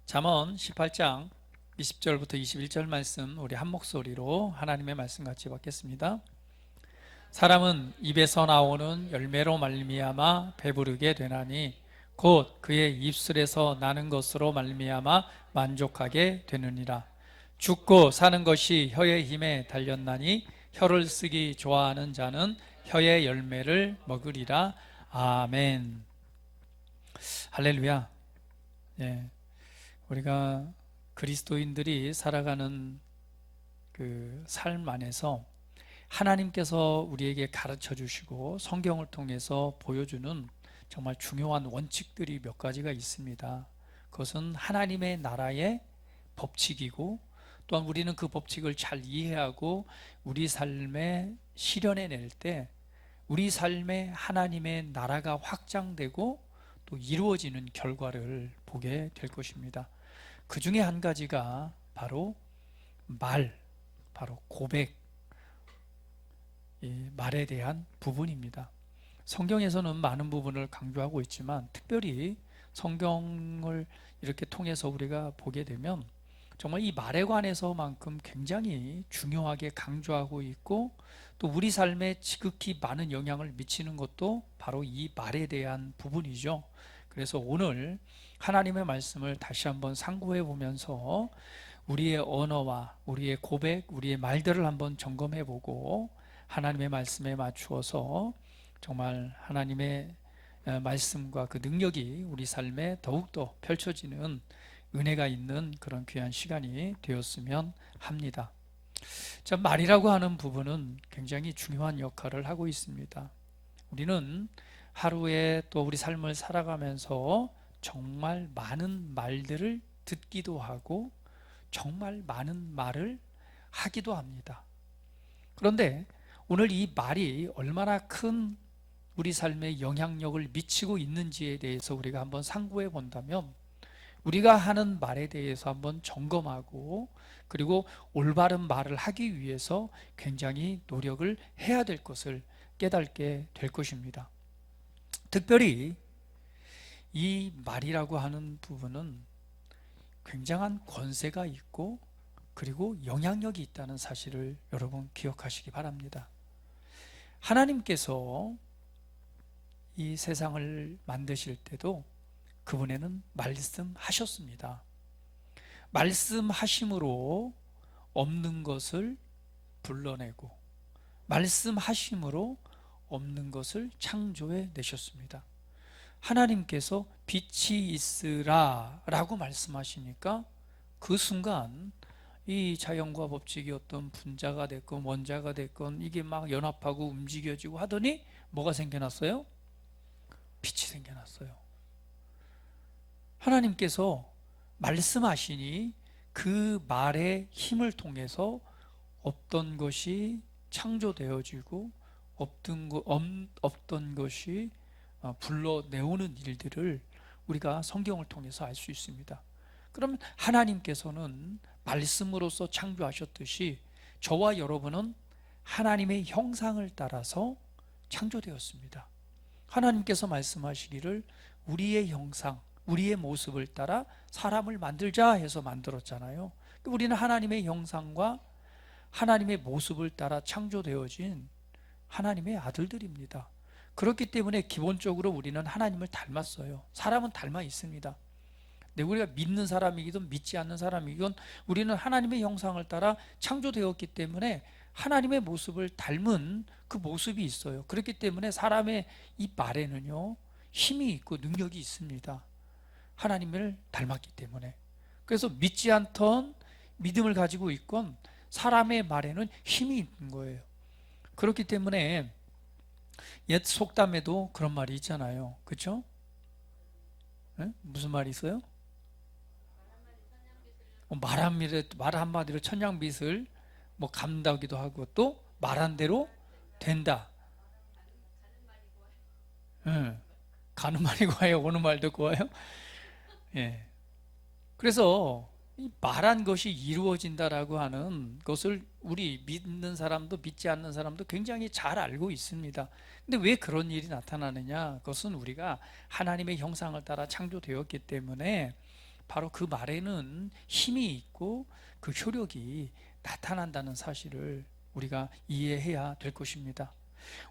잠언 18장 20절부터 21절 말씀 우리 한 목소리로 하나님의 말씀 같이 받겠습니다. 사람은 입에서 나오는 열매로 말미암아 배부르게 되나니 곧 그의 입술에서 나는 것으로 말미암아 만족하게 되느니라. 죽고 사는 것이 혀의 힘에 달렸나니 혀를 쓰기 좋아하는 자는 혀의 열매를 먹으리라. 아멘. 할렐루야. 예. 우리가 그리스도인들이 살아가는 그 삶 안에서 하나님께서 우리에게 가르쳐 주시고 성경을 통해서 보여주는 정말 중요한 원칙들이 몇 가지가 있습니다. 그것은 하나님의 나라의 법칙이고, 또한 우리는 그 법칙을 잘 이해하고 우리 삶에 실현해 낼 때 우리 삶에 하나님의 나라가 확장되고 또 이루어지는 결과를 보게 될 것입니다. 그 중에 한 가지가 바로 바로 고백, 이 말에 대한 부분입니다. 성경에서는 많은 부분을 강조하고 있지만 특별히 성경을 이렇게 통해서 우리가 보게 되면 정말 이 말에 관해서만큼 굉장히 중요하게 강조하고 있고, 또 우리 삶에 지극히 많은 영향을 미치는 것도 바로 이 말에 대한 부분이죠. 그래서 오늘 하나님의 말씀을 다시 한번 상고해 보면서 우리의 언어와 우리의 고백, 우리의 말들을 한번 점검해 보고 하나님의 말씀에 맞추어서 정말 하나님의 말씀과 그 능력이 우리 삶에 더욱더 펼쳐지는 은혜가 있는 그런 귀한 시간이 되었으면 합니다. 자, 말이라고 하는 부분은 굉장히 중요한 역할을 하고 있습니다. 우리는 하루에 또 우리 삶을 살아가면서 정말 많은 말들을 듣기도 하고 정말 많은 말을 하기도 합니다. 그런데 오늘 이 말이 얼마나 큰 우리 삶에 영향력을 미치고 있는지에 대해서 우리가 한번 상고해 본다면, 우리가 하는 말에 대해서 한번 점검하고 그리고 올바른 말을 하기 위해서 굉장히 노력을 해야 될 것을 깨닫게 될 것입니다. 특별히 이 말이라고 하는 부분은 굉장한 권세가 있고 그리고 영향력이 있다는 사실을 여러분 기억하시기 바랍니다. 하나님께서 이 세상을 만드실 때도 그분에는 말씀하셨습니다. 말씀하심으로 없는 것을 불러내고 말씀하심으로 없는 것을 창조해 내셨습니다. 하나님께서 빛이 있으라 라고 말씀하시니까 그 순간 이 자연과 법칙이 어떤 분자가 됐건 원자가 됐건 이게 막 연합하고 움직여지고 하더니 뭐가 생겨났어요? 빛이 생겨났어요. 하나님께서 말씀하시니 그 말의 힘을 통해서 없던 것이 창조되어지고 없던 것이 불러내오는 일들을 우리가 성경을 통해서 알 수 있습니다. 그러면 하나님께서는 말씀으로서 창조하셨듯이 저와 여러분은 하나님의 형상을 따라서 창조되었습니다. 하나님께서 말씀하시기를 우리의 형상, 우리의 모습을 따라 사람을 만들자 해서 만들었잖아요. 우리는 하나님의 형상과 하나님의 모습을 따라 창조되어진 하나님의 아들들입니다. 그렇기 때문에 기본적으로 우리는 하나님을 닮았어요. 사람은 닮아 있습니다. 근데 우리가 믿는 사람이든 믿지 않는 사람이든 우리는 하나님의 형상을 따라 창조되었기 때문에 하나님의 모습을 닮은 그 모습이 있어요. 그렇기 때문에 사람의 이 말에는요, 힘이 있고 능력이 있습니다. 하나님을 닮았기 때문에. 그래서 믿지 않던 믿음을 가지고 있건 사람의 말에는 힘이 있는 거예요. 그렇기 때문에 옛 속담에도 그런 말이 있잖아요. 그렇죠? 무슨 말이 있어요? 말 한마디로 천냥빚을 뭐 갚는다기도 하고, 또 말한 대로 된다. 예. 가는 말이 고와요, 오는 말도 고와요. 예. 그래서 이 말한 것이 이루어진다라고 하는 것을 우리 믿는 사람도 믿지 않는 사람도 굉장히 잘 알고 있습니다. 근데 왜 그런 일이 나타나느냐? 그것은 우리가 하나님의 형상을 따라 창조되었기 때문에 바로 그 말에는 힘이 있고 그 효력이 나타난다는 사실을 우리가 이해해야 될 것입니다.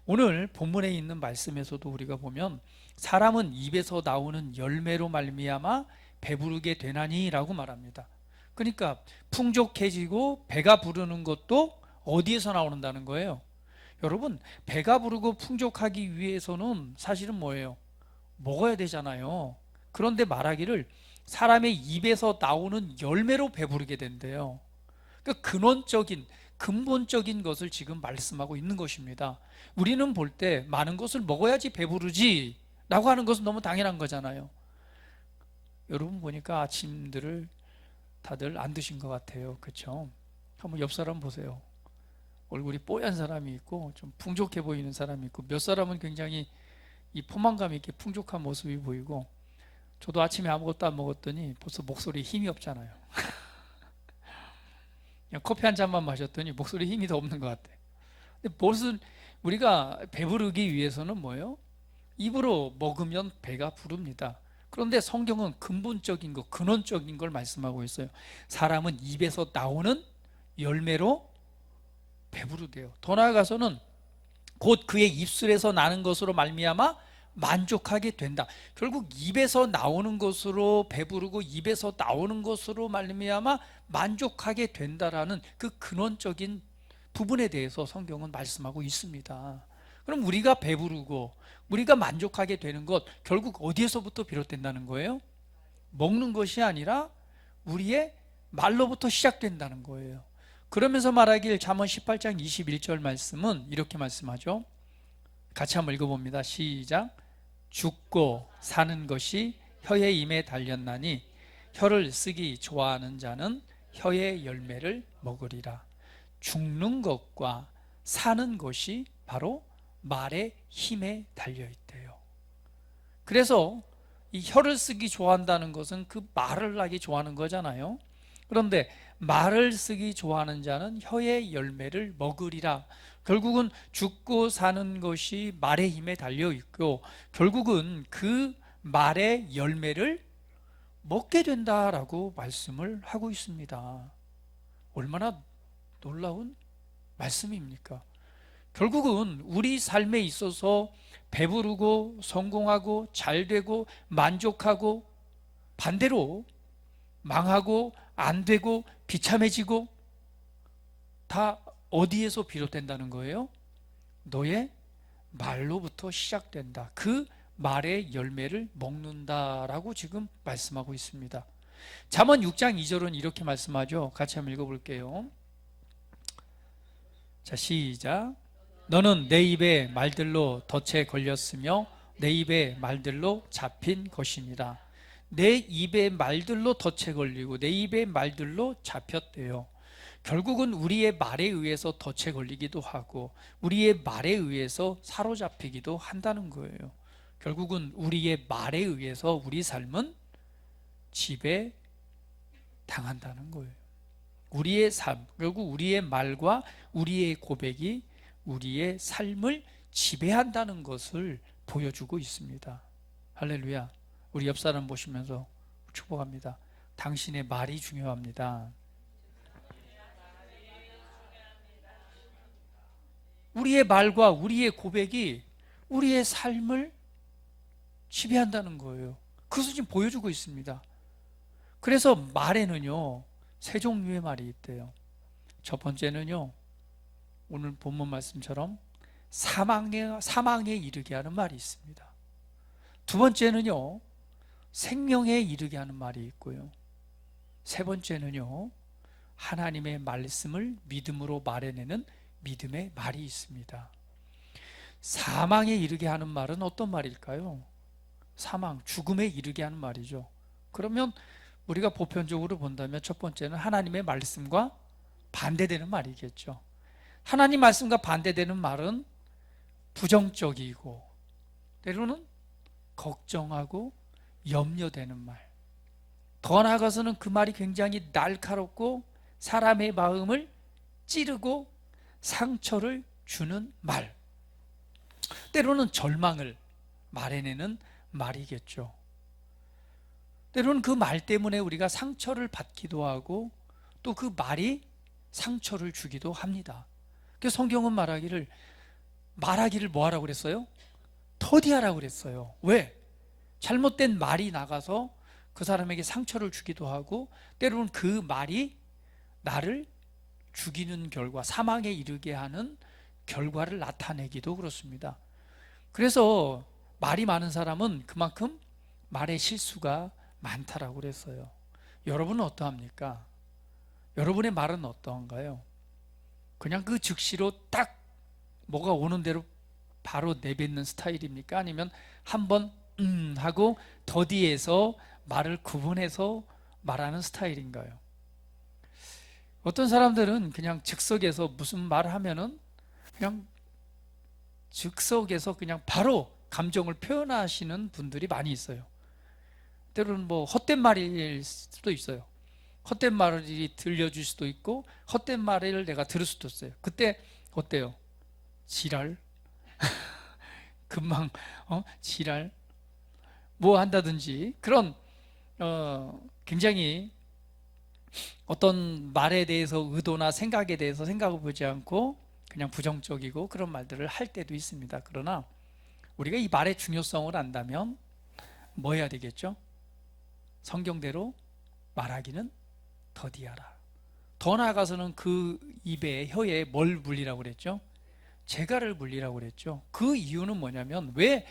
오늘 본문에 있는 말씀에서도 우리가 보면 사람은 입에서 나오는 열매로 말미암아 배부르게 되나니 라고 말합니다. 그러니까 풍족해지고 배가 부르는 것도 어디에서 나오는다는 거예요? 여러분, 배가 부르고 풍족하기 위해서는 사실은 뭐예요? 먹어야 되잖아요. 그런데 말하기를 사람의 입에서 나오는 열매로 배부르게 된대요. 그러니까 근본적인 것을 지금 말씀하고 있는 것입니다. 우리는 볼 때 많은 것을 먹어야지 배부르지 라고 하는 것은 너무 당연한 거잖아요. 여러분 보니까 아침들을 다들 안 드신 것 같아요. 그렇죠? 한번 옆 사람 보세요. 얼굴이 뽀얀 사람이 있고 좀 풍족해 보이는 사람이 있고, 몇 사람은 굉장히 이 포만감 있게 풍족한 모습이 보이고, 저도 아침에 아무것도 안 먹었더니 벌써 목소리에 힘이 없잖아요. 그냥 커피 한 잔만 마셨더니 목소리에 힘이 더 없는 것 같아. 근데 무슨 우리가 배부르기 위해서는 뭐예요? 입으로 먹으면 배가 부릅니다. 그런데 성경은 근본적인 것, 근원적인 걸 말씀하고 있어요. 사람은 입에서 나오는 열매로 배부르대요. 더 나아가서는 곧 그의 입술에서 나는 것으로 말미암아 만족하게 된다. 결국 입에서 나오는 것으로 배부르고 입에서 나오는 것으로 말미암아 만족하게 된다라는 그 근원적인 부분에 대해서 성경은 말씀하고 있습니다. 그럼 우리가 배부르고 우리가 만족하게 되는 것, 결국 어디에서부터 비롯된다는 거예요? 먹는 것이 아니라 우리의 말로부터 시작된다는 거예요. 그러면서 말하길 잠언 18장 21절 말씀은 이렇게 말씀하죠. 같이 한번 읽어봅니다. 시작. 죽고 사는 것이 혀의 임에 달렸나니 혀를 쓰기 좋아하는 자는 혀의 열매를 먹으리라. 죽는 것과 사는 것이 바로 말의 힘에 달려있대요. 그래서 이 혀를 쓰기 좋아한다는 것은 그 말을 하기 좋아하는 거잖아요. 그런데 말을 쓰기 좋아하는 자는 혀의 열매를 먹으리라. 결국은 죽고 사는 것이 말의 힘에 달려있고, 결국은 그 말의 열매를 먹게 된다라고 말씀을 하고 있습니다. 얼마나 놀라운 말씀입니까? 결국은 우리 삶에 있어서 배부르고 성공하고 잘되고 만족하고, 반대로 망하고 안 되고 비참해지고, 다 어디에서 비롯된다는 거예요? 너의 말로부터 시작된다. 그 말의 열매를 먹는다라고 지금 말씀하고 있습니다. 잠언 6장 2절은 이렇게 말씀하죠. 같이 한번 읽어볼게요. 자, 시작. 너는 내 입의 말들로 덫에 걸렸으며 내 입의 말들로 잡힌 것이니라. 내 입의 말들로 덫에 걸리고 내 입의 말들로 잡혔대요. 결국은 우리의 말에 의해서 덫에 걸리기도 하고 우리의 말에 의해서 사로잡히기도 한다는 거예요. 결국은 우리의 말에 의해서 우리 삶은 지배 당한다는 거예요. 우리의 삶, 결국 우리의 말과 우리의 고백이 우리의 삶을 지배한다는 것을 보여주고 있습니다. 할렐루야. 우리 옆 사람 보시면서 축복합니다. 당신의 말이 중요합니다. 우리의 말과 우리의 고백이 우리의 삶을 지배한다는 거예요. 그것을 지금 보여주고 있습니다. 그래서 말에는요, 세 종류의 말이 있대요. 첫 번째는요, 오늘 본문 말씀처럼 사망에 이르게 하는 말이 있습니다. 두 번째는요, 생명에 이르게 하는 말이 있고요. 세 번째는요, 하나님의 말씀을 믿음으로 말해내는 믿음의 말이 있습니다. 사망에 이르게 하는 말은 어떤 말일까요? 사망, 죽음에 이르게 하는 말이죠. 그러면 우리가 보편적으로 본다면 첫 번째는 하나님의 말씀과 반대되는 말이겠죠. 하나님 말씀과 반대되는 말은 부정적이고 때로는 걱정하고 염려되는 말, 더 나아가서는 그 말이 굉장히 날카롭고 사람의 마음을 찌르고 상처를 주는 말, 때로는 절망을 말해내는 말이겠죠. 때로는 그 말 때문에 우리가 상처를 받기도 하고 또 그 말이 상처를 주기도 합니다. 그래서 성경은 말하기를 뭐 하라고 그랬어요? 더디하라고 그랬어요. 왜? 잘못된 말이 나가서 그 사람에게 상처를 주기도 하고 때로는 그 말이 나를 죽이는 결과, 사망에 이르게 하는 결과를 나타내기도 그렇습니다. 그래서 말이 많은 사람은 그만큼 말의 실수가 많다라고 그랬어요. 여러분은 어떠합니까? 여러분의 말은 어떠한가요? 그냥 그 즉시로 딱 뭐가 오는 대로 바로 내뱉는 스타일입니까? 아니면 한번 하고 더디해서 말을 구분해서 말하는 스타일인가요? 어떤 사람들은 그냥 즉석에서 무슨 말을 하면은 그냥 즉석에서 그냥 바로 감정을 표현하시는 분들이 많이 있어요. 때로는 뭐 헛된 말일 수도 있어요. 헛된 말이 들려줄 수도 있고 헛된 말을 내가 들을 수도 있어요. 그때 어때요? 지랄? 금방 지랄? 뭐 한다든지 그런 굉장히 어떤 말에 대해서 의도나 생각에 대해서 생각해 보지 않고 그냥 부정적이고 그런 말들을 할 때도 있습니다. 그러나 우리가 이 말의 중요성을 안다면 뭐 해야 되겠죠? 성경대로 말하기는 더디하라. 더 나아가서는 그 입에 혀에 뭘 물리라고 그랬죠? 재갈을 물리라고 그랬죠. 그 이유는 뭐냐면 왜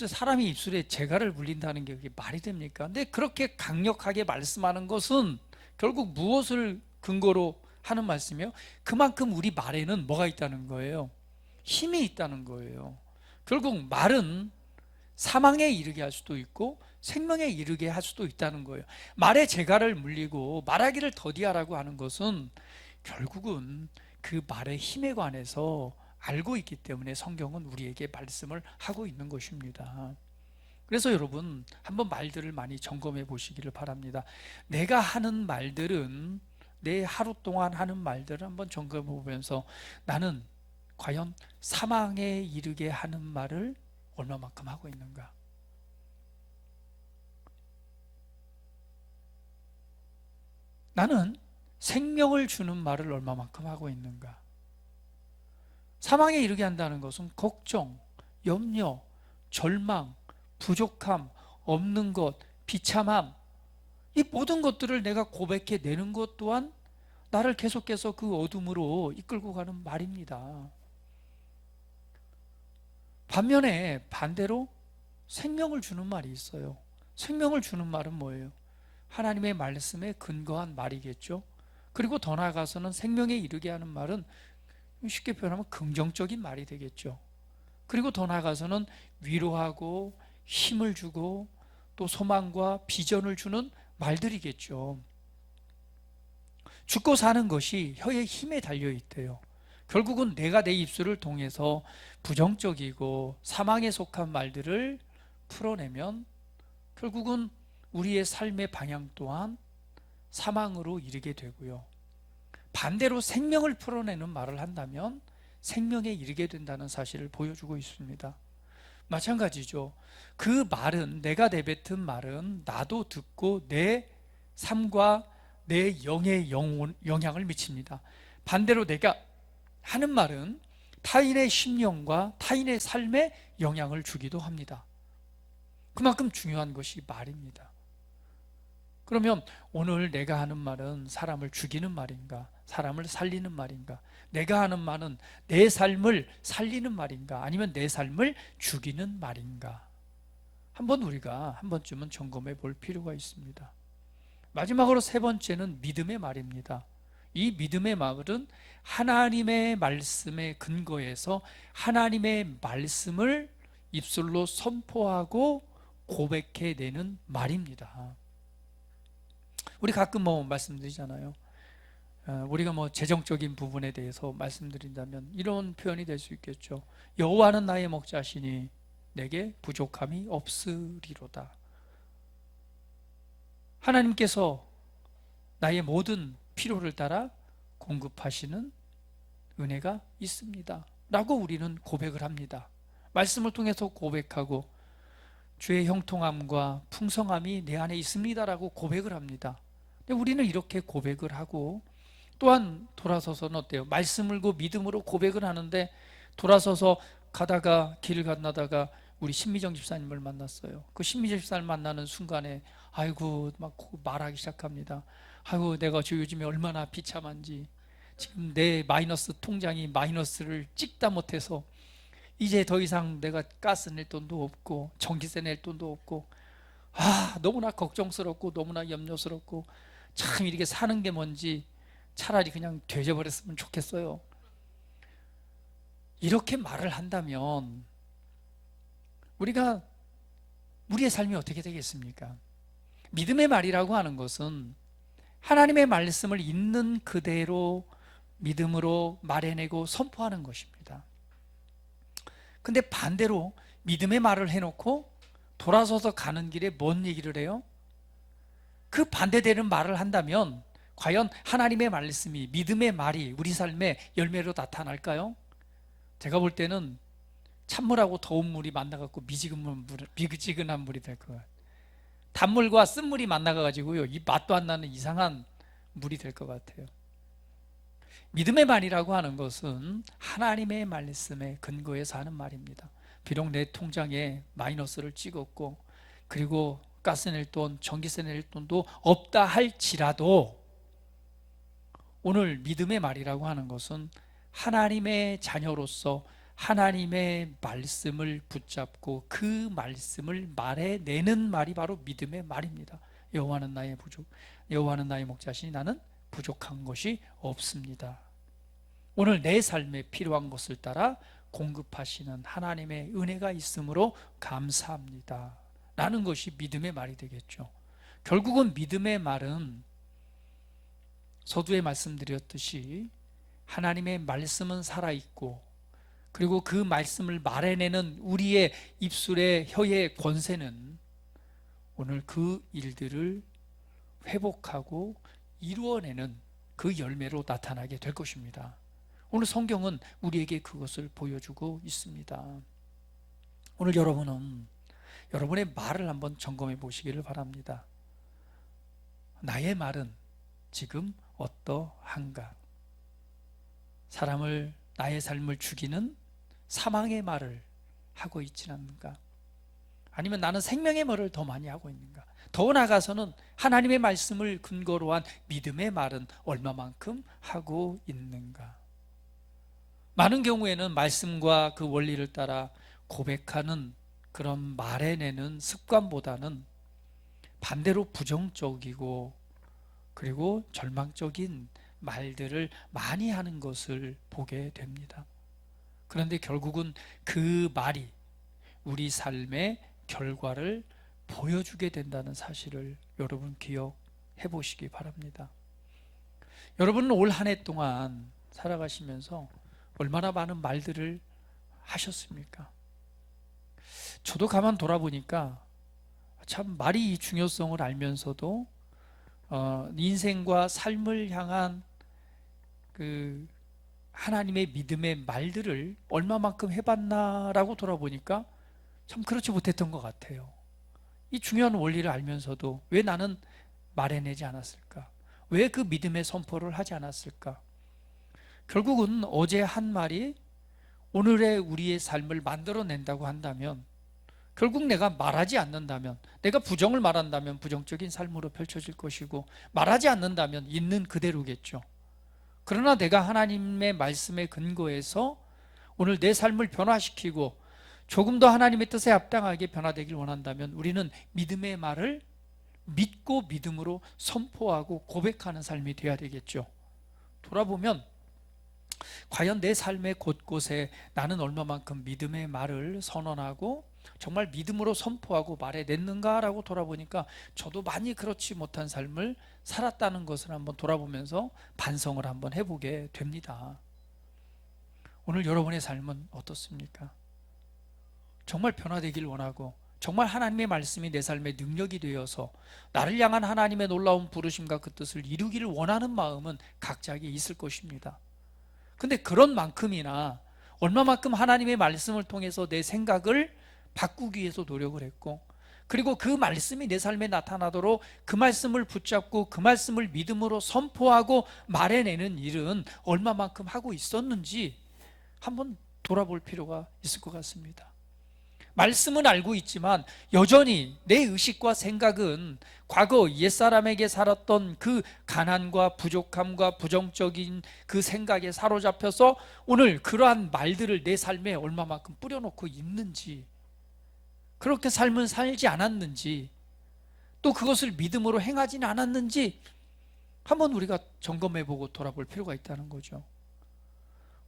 사람이 입술에 재갈을 물린다는 게 그게 말이 됩니까? 근데 그렇게 강력하게 말씀하는 것은 결국 무엇을 근거로 하는 말씀이요? 그만큼 우리 말에는 뭐가 있다는 거예요? 힘이 있다는 거예요. 결국 말은 사망에 이르게 할 수도 있고 생명에 이르게 할 수도 있다는 거예요. 말에 재갈을 물리고 말하기를 더디하라고 하는 것은 결국은 그 말의 힘에 관해서 알고 있기 때문에 성경은 우리에게 말씀을 하고 있는 것입니다. 그래서 여러분 한번 말들을 많이 점검해 보시기를 바랍니다. 내가 하는 말들은 내 하루 동안 하는 말들을 한번 점검해 보면서 나는 과연 사망에 이르게 하는 말을 얼마만큼 하고 있는가? 나는 생명을 주는 말을 얼마만큼 하고 있는가? 사망에 이르게 한다는 것은 걱정, 염려, 절망, 부족함, 없는 것, 비참함, 이 모든 것들을 내가 고백해 내는 것 또한 나를 계속해서 그 어둠으로 이끌고 가는 말입니다. 반면에 반대로 생명을 주는 말이 있어요. 생명을 주는 말은 뭐예요? 하나님의 말씀에 근거한 말이겠죠. 그리고 더 나아가서는 생명에 이르게 하는 말은 쉽게 표현하면 긍정적인 말이 되겠죠. 그리고 더 나아가서는 위로하고 힘을 주고 또 소망과 비전을 주는 말들이겠죠. 죽고 사는 것이 혀의 힘에 달려 있대요. 결국은 내가 내 입술을 통해서 부정적이고 사망에 속한 말들을 풀어내면 결국은 우리의 삶의 방향 또한 사망으로 이르게 되고요. 반대로 생명을 풀어내는 말을 한다면 생명에 이르게 된다는 사실을 보여주고 있습니다. 마찬가지죠. 그 말은, 내가 내뱉은 말은 나도 듣고 내 삶과 내 영에 영향을 미칩니다. 반대로 내가 하는 말은 타인의 심령과 타인의 삶에 영향을 주기도 합니다. 그만큼 중요한 것이 말입니다. 그러면 오늘 내가 하는 말은 사람을 죽이는 말인가? 사람을 살리는 말인가? 내가 하는 말은 내 삶을 살리는 말인가? 아니면 내 삶을 죽이는 말인가? 한번 우리가 한 번쯤은 점검해 볼 필요가 있습니다. 마지막으로 세 번째는 믿음의 말입니다. 이 믿음의 말은 하나님의 말씀에 근거해서 하나님의 말씀을 입술로 선포하고 고백해내는 말입니다. 우리 가끔 말씀드리잖아요. 우리가 재정적인 부분에 대해서 말씀드린다면 이런 표현이 될 수 있겠죠. 여호와는 나의 목자시니 내게 부족함이 없으리로다. 하나님께서 나의 모든 필요를 따라 공급하시는 은혜가 있습니다 라고 우리는 고백을 합니다. 말씀을 통해서 고백하고 주의 형통함과 풍성함이 내 안에 있습니다라고 고백을 합니다. 근데 우리는 이렇게 고백을 하고 또한 돌아서서는 어때요? 말씀을고 믿음으로 고백을 하는데 돌아서서 가다가 길을 건너다가 우리 신미정 집사님을 만났어요. 그 신미정 집사님 만나는 순간에 아이고 막 말하기 시작합니다. 아이고 내가 저 요즘에 얼마나 비참한지, 지금 내 마이너스 통장이 마이너스를 찍다 못해서 이제 더 이상 내가 가스 낼 돈도 없고 전기세 낼 돈도 없고 너무나 걱정스럽고 너무나 염려스럽고 참 이렇게 사는 게 뭔지 차라리 그냥 되져버렸으면 좋겠어요. 이렇게 말을 한다면 우리의 삶이 어떻게 되겠습니까? 믿음의 말이라고 하는 것은 하나님의 말씀을 있는 그대로 믿음으로 말해내고 선포하는 것입니다. 근데 반대로 믿음의 말을 해놓고 돌아서서 가는 길에 뭔 얘기를 해요? 그 반대되는 말을 한다면 과연 하나님의 말씀이, 믿음의 말이 우리 삶의 열매로 나타날까요? 제가 볼 때는 찬물하고 더운 물이 만나갖고 미지근한 물이 될 것 같아요. 단물과 쓴물이 만나가지고요, 이 맛도 안 나는 이상한 물이 될 것 같아요. 믿음의 말이라고 하는 것은 하나님의 말씀에 근거해서 하는 말입니다. 비록 내 통장에 마이너스를 찍었고 그리고 가스 낼 돈, 전기세 낼 돈도 없다 할지라도 오늘 믿음의 말이라고 하는 것은 하나님의 자녀로서 하나님의 말씀을 붙잡고 그 말씀을 말해내는 말이 바로 믿음의 말입니다. 여호와는 나의 목자시니 나는 부족한 것이 없습니다. 오늘 내 삶에 필요한 것을 따라 공급하시는 하나님의 은혜가 있으므로 감사합니다 라는 것이 믿음의 말이 되겠죠. 결국은 믿음의 말은 서두에 말씀드렸듯이 하나님의 말씀은 살아있고 그리고 그 말씀을 말해내는 우리의 입술의 혀의 권세는 오늘 그 일들을 회복하고 이루어내는 그 열매로 나타나게 될 것입니다. 오늘 성경은 우리에게 그것을 보여주고 있습니다. 오늘 여러분은 여러분의 말을 한번 점검해 보시기를 바랍니다. 나의 말은 지금 어떠한가? 나의 삶을 죽이는 사망의 말을 하고 있지 않는가? 아니면 나는 생명의 말을 더 많이 하고 있는가? 더 나아가서는 하나님의 말씀을 근거로 한 믿음의 말은 얼마만큼 하고 있는가? 많은 경우에는 말씀과 그 원리를 따라 고백하는 그런 말해내는 습관보다는 반대로 부정적이고 그리고 절망적인 말들을 많이 하는 것을 보게 됩니다. 그런데 결국은 그 말이 우리 삶의 결과를 보여주게 된다는 사실을 여러분 기억해 보시기 바랍니다. 여러분은 올 한 해 동안 살아가시면서 얼마나 많은 말들을 하셨습니까? 저도 가만 돌아보니까 참 말이 이 중요성을 알면서도 인생과 삶을 향한 그 하나님의 믿음의 말들을 얼마만큼 해봤나라고 돌아보니까 참 그렇지 못했던 것 같아요. 이 중요한 원리를 알면서도 왜 나는 말해내지 않았을까? 왜 그 믿음의 선포를 하지 않았을까? 결국은 어제 한 말이 오늘의 우리의 삶을 만들어낸다고 한다면, 결국 내가 말하지 않는다면, 내가 부정을 말한다면 부정적인 삶으로 펼쳐질 것이고, 말하지 않는다면 있는 그대로겠죠. 그러나 내가 하나님의 말씀에 근거해서 오늘 내 삶을 변화시키고 조금 더 하나님의 뜻에 합당하게 변화되길 원한다면 우리는 믿음의 말을 믿고 믿음으로 선포하고 고백하는 삶이 되어야 되겠죠. 돌아보면 과연 내 삶의 곳곳에 나는 얼마만큼 믿음의 말을 선언하고 정말 믿음으로 선포하고 말해냈는가라고 돌아보니까 저도 많이 그렇지 못한 삶을 살았다는 것을 한번 돌아보면서 반성을 한번 해보게 됩니다. 오늘 여러분의 삶은 어떻습니까? 정말 변화되길 원하고 정말 하나님의 말씀이 내 삶의 능력이 되어서 나를 향한 하나님의 놀라운 부르심과 그 뜻을 이루기를 원하는 마음은 각자에게 있을 것입니다. 근데 그런 만큼이나 얼마만큼 하나님의 말씀을 통해서 내 생각을 바꾸기 위해서 노력을 했고 그리고 그 말씀이 내 삶에 나타나도록 그 말씀을 붙잡고 그 말씀을 믿음으로 선포하고 말해내는 일은 얼마만큼 하고 있었는지 한번 돌아볼 필요가 있을 것 같습니다. 말씀은 알고 있지만 여전히 내 의식과 생각은 과거 옛사람에게 살았던 그 가난과 부족함과 부정적인 그 생각에 사로잡혀서 오늘 그러한 말들을 내 삶에 얼마만큼 뿌려놓고 있는지, 그렇게 삶을 살지 않았는지, 또 그것을 믿음으로 행하지는 않았는지 한번 우리가 점검해보고 돌아볼 필요가 있다는 거죠.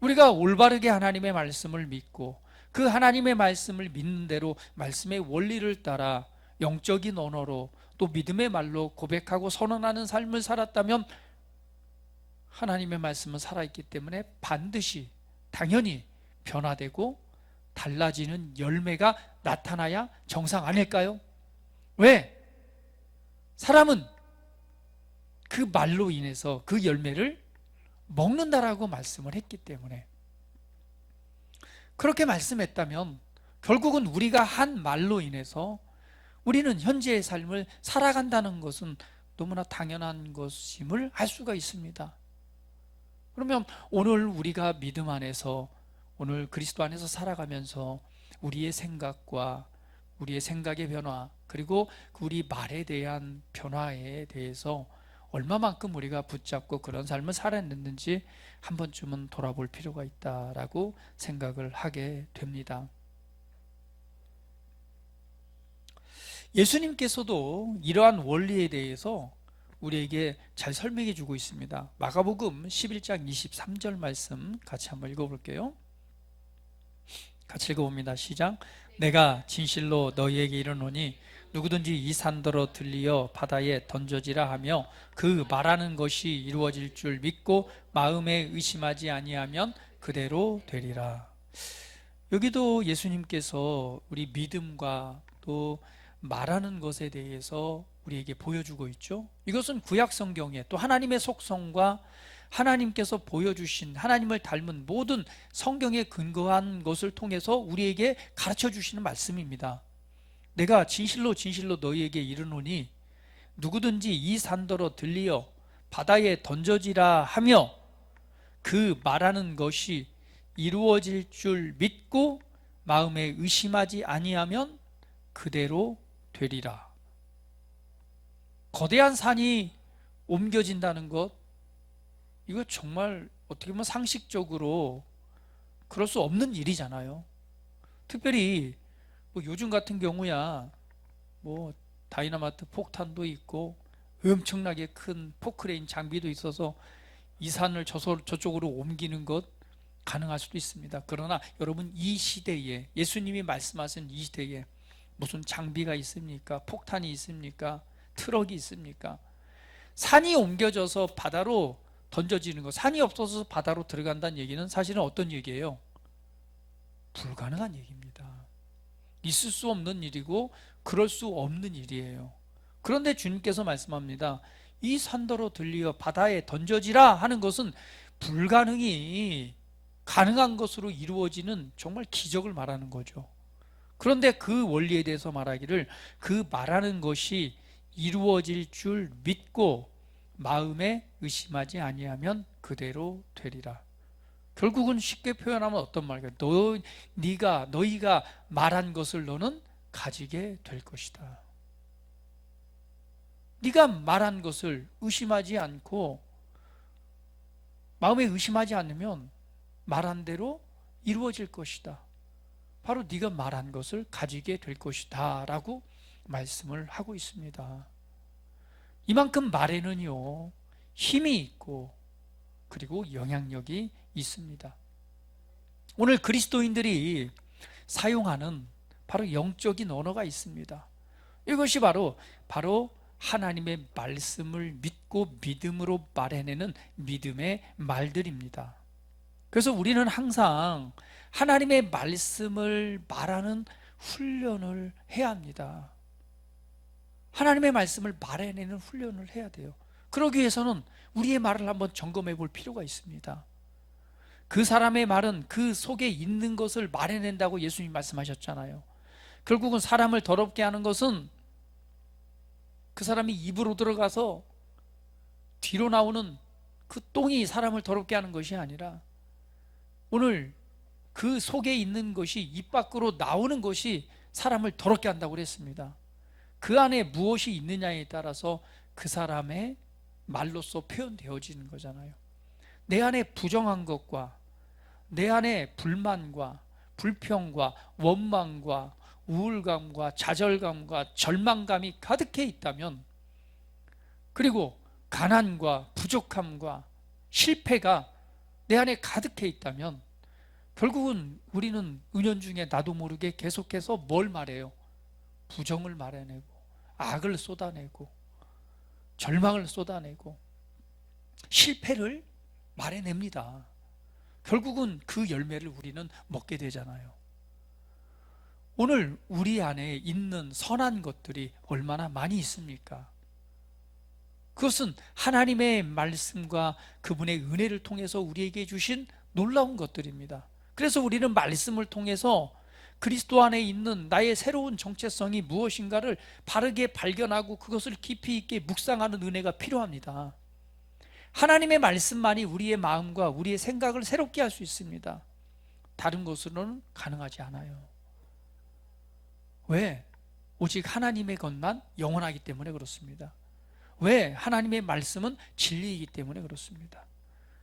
우리가 올바르게 하나님의 말씀을 믿고 그 하나님의 말씀을 믿는 대로 말씀의 원리를 따라 영적인 언어로 또 믿음의 말로 고백하고 선언하는 삶을 살았다면 하나님의 말씀은 살아있기 때문에 반드시 당연히 변화되고 달라지는 열매가 나타나야 정상 아닐까요? 왜? 사람은 그 말로 인해서 그 열매를 먹는다라고 말씀을 했기 때문에, 그렇게 말씀했다면 결국은 우리가 한 말로 인해서 우리는 현재의 삶을 살아간다는 것은 너무나 당연한 것임을 알 수가 있습니다. 그러면 오늘 우리가 믿음 안에서, 오늘 그리스도 안에서 살아가면서 우리의 생각과 우리의 생각의 변화, 그리고 우리 말에 대한 변화에 대해서 얼마만큼 우리가 붙잡고 그런 삶을 살아냈는지 한 번쯤은 돌아볼 필요가 있다라고 생각을 하게 됩니다. 예수님께서도 이러한 원리에 대해서 우리에게 잘 설명해 주고 있습니다. 마가복음 11장 23절 말씀 같이 한번 읽어볼게요. 같이 읽어봅니다. 시작. 내가 진실로 너희에게 이르노니 누구든지 이 산더러 들리어 바다에 던져지라 하며 그 말하는 것이 이루어질 줄 믿고 마음에 의심하지 아니하면 그대로 되리라. 여기도 예수님께서 우리 믿음과 또 말하는 것에 대해서 우리에게 보여주고 있죠. 이것은 구약 성경에 또 하나님의 속성과 하나님께서 보여주신 하나님을 닮은 모든 성경에 근거한 것을 통해서 우리에게 가르쳐 주시는 말씀입니다. 내가 진실로 진실로 너희에게 이르노니 누구든지 이 산더러 들리어 바다에 던져지라 하며 그 말하는 것이 이루어질 줄 믿고 마음에 의심하지 아니하면 그대로 되리라. 거대한 산이 옮겨진다는 것, 이거 정말 어떻게 보면 상식적으로 그럴 수 없는 일이잖아요. 특별히 뭐 요즘 같은 경우야 뭐 다이나마이트 폭탄도 있고 엄청나게 큰 포크레인 장비도 있어서 이 산을 저쪽으로 옮기는 것 가능할 수도 있습니다. 그러나 여러분, 이 시대에, 예수님이 말씀하신 이 시대에 무슨 장비가 있습니까? 폭탄이 있습니까? 트럭이 있습니까? 산이 옮겨져서 바다로 던져지는 것, 산이 없어서 바다로 들어간다는 얘기는 사실은 어떤 얘기예요? 불가능한 얘기입니다. 있을 수 없는 일이고 그럴 수 없는 일이에요. 그런데 주님께서 말씀합니다. 이 산더러 들리어 바다에 던져지라 하는 것은 불가능이 가능한 것으로 이루어지는 정말 기적을 말하는 거죠. 그런데 그 원리에 대해서 말하기를 그 말하는 것이 이루어질 줄 믿고 마음에 의심하지 아니하면 그대로 되리라. 결국은 쉽게 표현하면 어떤 말일까요? 너희가 말한 것을 너는 가지게 될 것이다. 네가 말한 것을 의심하지 않고 마음에 의심하지 않으면 말한 대로 이루어질 것이다. 바로 네가 말한 것을 가지게 될 것이다 라고 말씀을 하고 있습니다. 이만큼 말에는요 힘이 있고 그리고 영향력이 있습니다. 오늘 그리스도인들이 사용하는 바로 영적인 언어가 있습니다. 이것이 바로 하나님의 말씀을 믿고 믿음으로 말해내는 믿음의 말들입니다. 그래서 우리는 항상 하나님의 말씀을 말하는 훈련을 해야 합니다. 하나님의 말씀을 말해내는 훈련을 해야 돼요. 그러기 위해서는 우리의 말을 한번 점검해 볼 필요가 있습니다. 그 사람의 말은 그 속에 있는 것을 말해낸다고 예수님 말씀하셨잖아요. 결국은 사람을 더럽게 하는 것은 그 사람이 입으로 들어가서 뒤로 나오는 그 똥이 사람을 더럽게 하는 것이 아니라 오늘 그 속에 있는 것이 입 밖으로 나오는 것이 사람을 더럽게 한다고 그랬습니다. 그 안에 무엇이 있느냐에 따라서 그 사람의 말로써 표현되어지는 거잖아요. 내 안에 부정한 것과 내 안에 불만과 불평과 원망과 우울감과 좌절감과 절망감이 가득해 있다면, 그리고 가난과 부족함과 실패가 내 안에 가득해 있다면 결국은 우리는 은연중에 나도 모르게 계속해서 뭘 말해요? 부정을 말해내고 악을 쏟아내고 절망을 쏟아내고 실패를 말해냅니다. 결국은 그 열매를 우리는 먹게 되잖아요. 오늘 우리 안에 있는 선한 것들이 얼마나 많이 있습니까? 그것은 하나님의 말씀과 그분의 은혜를 통해서 우리에게 주신 놀라운 것들입니다. 그래서 우리는 말씀을 통해서 그리스도 안에 있는 나의 새로운 정체성이 무엇인가를 바르게 발견하고 그것을 깊이 있게 묵상하는 은혜가 필요합니다. 하나님의 말씀만이 우리의 마음과 우리의 생각을 새롭게 할 수 있습니다. 다른 것으로는 가능하지 않아요. 왜? 오직 하나님의 것만 영원하기 때문에 그렇습니다. 왜? 하나님의 말씀은 진리이기 때문에 그렇습니다.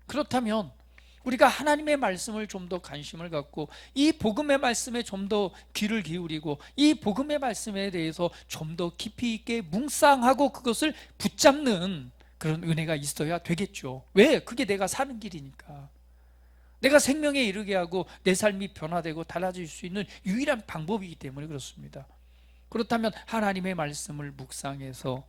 그렇다면 우리가 하나님의 말씀을 좀 더 관심을 갖고 이 복음의 말씀에 좀 더 귀를 기울이고 이 복음의 말씀에 대해서 좀 더 깊이 있게 묵상하고 그것을 붙잡는 그런 은혜가 있어야 되겠죠. 왜? 그게 내가 사는 길이니까. 내가 생명에 이르게 하고 내 삶이 변화되고 달라질 수 있는 유일한 방법이기 때문에 그렇습니다. 그렇다면 하나님의 말씀을 묵상해서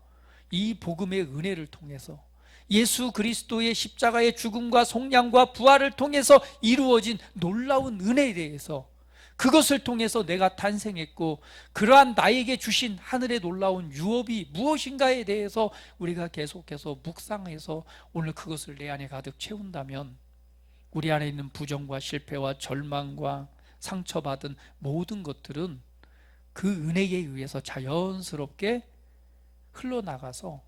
이 복음의 은혜를 통해서 예수 그리스도의 십자가의 죽음과 속량과 부활을 통해서 이루어진 놀라운 은혜에 대해서, 그것을 통해서 내가 탄생했고 그러한 나에게 주신 하늘의 놀라운 유업이 무엇인가에 대해서 우리가 계속해서 묵상해서 오늘 그것을 내 안에 가득 채운다면 우리 안에 있는 부정과 실패와 절망과 상처받은 모든 것들은 그 은혜에 의해서 자연스럽게 흘러나가서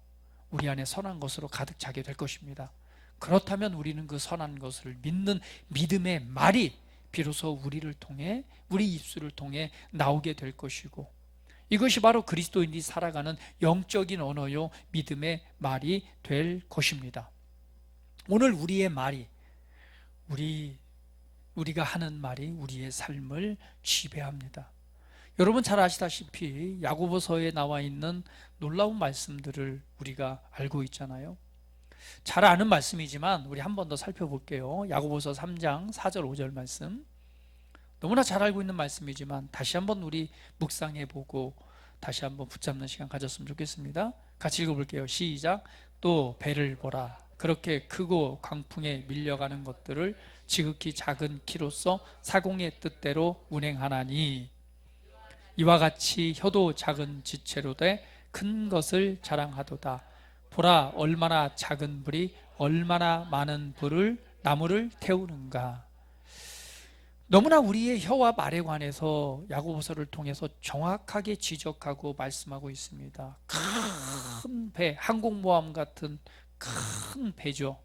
우리 안에 선한 것으로 가득 차게 될 것입니다. 그렇다면 우리는 그 선한 것을 믿는 믿음의 말이 비로소 우리를 통해, 우리 입술을 통해 나오게 될 것이고, 이것이 바로 그리스도인이 살아가는 영적인 언어요 믿음의 말이 될 것입니다. 오늘 우리의 말이, 우리가 하는 말이 우리의 삶을 지배합니다. 여러분 잘 아시다시피 야고보서에 나와 있는 놀라운 말씀들을 우리가 알고 있잖아요. 잘 아는 말씀이지만 우리 한 번 더 살펴볼게요. 야고보서 3장 4절 5절 말씀, 너무나 잘 알고 있는 말씀이지만 다시 한번 우리 묵상해보고 다시 한번 붙잡는 시간 가졌으면 좋겠습니다. 같이 읽어볼게요. 시작. 또 배를 보라. 그렇게 크고 광풍에 밀려가는 것들을 지극히 작은 키로서 사공의 뜻대로 운행하나니, 이와 같이 혀도 작은 지체로 돼 큰 것을 자랑하도다. 보라, 얼마나 작은 불이 얼마나 많은 나무를 태우는가. 너무나 우리의 혀와 말에 관해서 야고보서를 통해서 정확하게 지적하고 말씀하고 있습니다. 큰 배, 항공모함 같은 큰 배죠.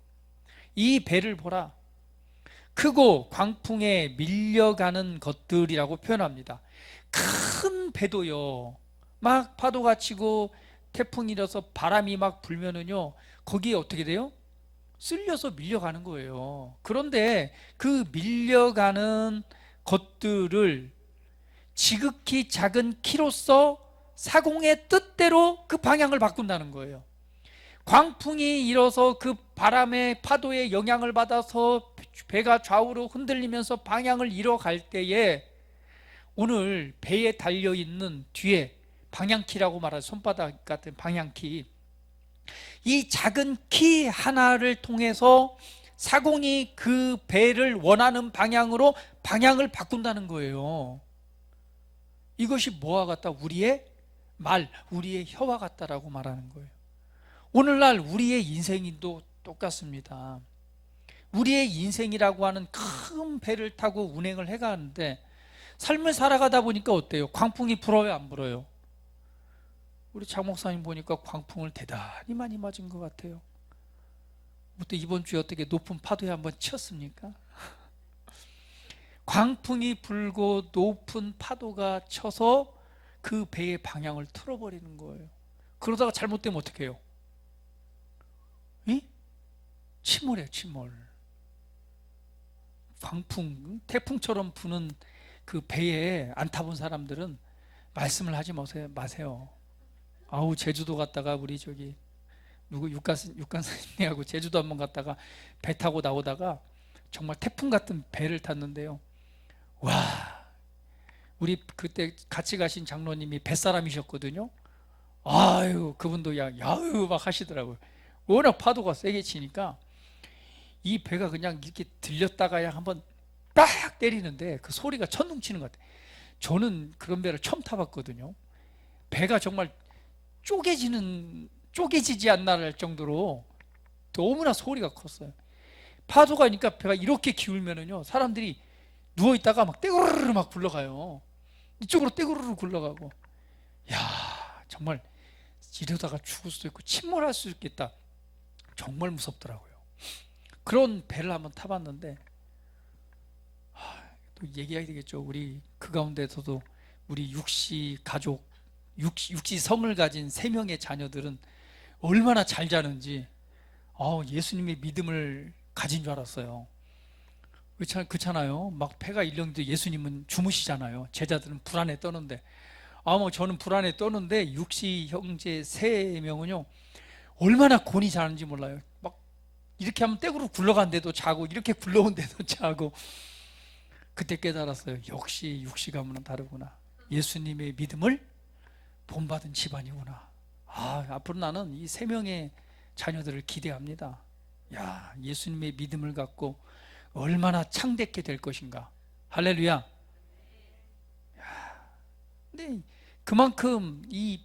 이 배를 보라. 크고 광풍에 밀려가는 것들이라고 표현합니다. 큰 배도요, 막 파도가 치고 태풍이 일어서 바람이 막 불면은요, 거기에 어떻게 돼요? 쓸려서 밀려가는 거예요. 그런데 그 밀려가는 것들을 지극히 작은 키로서 사공의 뜻대로 그 방향을 바꾼다는 거예요. 광풍이 일어서 그 바람의 파도의 영향을 받아서 배가 좌우로 흔들리면서 방향을 잃어갈 때에 오늘 배에 달려있는 뒤에 방향키라고 말하는 손바닥 같은 방향키, 이 작은 키 하나를 통해서 사공이 그 배를 원하는 방향으로 방향을 바꾼다는 거예요. 이것이 뭐와 같다? 우리의 말, 우리의 혀와 같다라고 말하는 거예요. 오늘날 우리의 인생도 똑같습니다. 우리의 인생이라고 하는 큰 배를 타고 운행을 해가는데 삶을 살아가다 보니까 어때요? 광풍이 불어요, 안 불어요? 우리 장 목사님 보니까 광풍을 대단히 많이 맞은 것 같아요. 또 이번 주에 어떻게 높은 파도에 한번 치였습니까? 광풍이 불고 높은 파도가 쳐서 그 배의 방향을 틀어버리는 거예요. 그러다가 잘못되면 어떻게 해요? 침몰해요, 침몰. 광풍, 태풍처럼 부는 그 배에 안 타본 사람들은 말씀을 하지 마세요. 아우, 제주도 갔다가 우리 저기 누구 육간사님하고 제주도 한번 갔다가 배 타고 나오다가 정말 태풍 같은 배를 탔는데요. 와, 우리 그때 같이 가신 장로님이 뱃사람이셨거든요. 아유, 그분도 야유 막 하시더라고요. 워낙 파도가 세게 치니까 이 배가 그냥 이렇게 들렸다가 한번 딱 때리는데 그 소리가 천둥치는 것 같아요. 저는 그런 배를 처음 타봤거든요. 배가 정말 쪼개지지 않나 할 정도로 너무나 소리가 컸어요. 파도가 니까 배가 이렇게 기울면은요, 사람들이 누워있다가 막 떼구르르 막 굴러가요. 이쪽으로 떼구르르 굴러가고. 야, 정말 이러다가 죽을 수도 있고 침몰할 수 있겠다. 정말 무섭더라고요. 그런 배를 한번 타봤는데, 또 얘기해야 되겠죠. 우리 그 가운데서도 우리 육시 가족, 육시 성을 가진 3명의 자녀들은 얼마나 잘 자는지, 예수님의 믿음을 가진 줄 알았어요. 그렇잖아요. 막 배가 일렁이도 예수님은 주무시잖아요. 제자들은 불안에 떠는데, 저는 불안에 떠는데 육시 형제 3명은요 얼마나 곤히 자는지 몰라요. 막 이렇게 하면 떼구로 굴러간데도 자고, 이렇게 굴러온데도 자고. 그때 깨달았어요. 역시 육시 가문은 다르구나. 예수님의 믿음을 본받은 집안이구나. 앞으로 나는 이 3명의 자녀들을 기대합니다. 야, 예수님의 믿음을 갖고 얼마나 창대케 될 것인가. 할렐루야. 근데 그만큼 이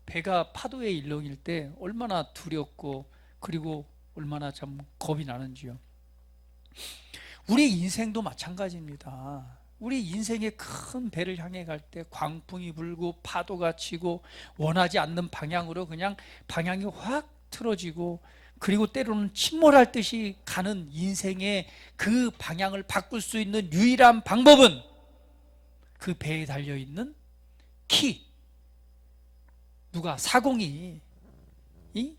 배가 파도에 일렁일 때 얼마나 두렵고, 그리고 얼마나 참 겁이 나는지요. 우리 인생도 마찬가지입니다. 우리 인생의 큰 배를 향해 갈 때 광풍이 불고 파도가 치고 원하지 않는 방향으로 그냥 방향이 확 틀어지고, 그리고 때로는 침몰할 듯이 가는 인생의 그 방향을 바꿀 수 있는 유일한 방법은 그 배에 달려있는 키. 사공이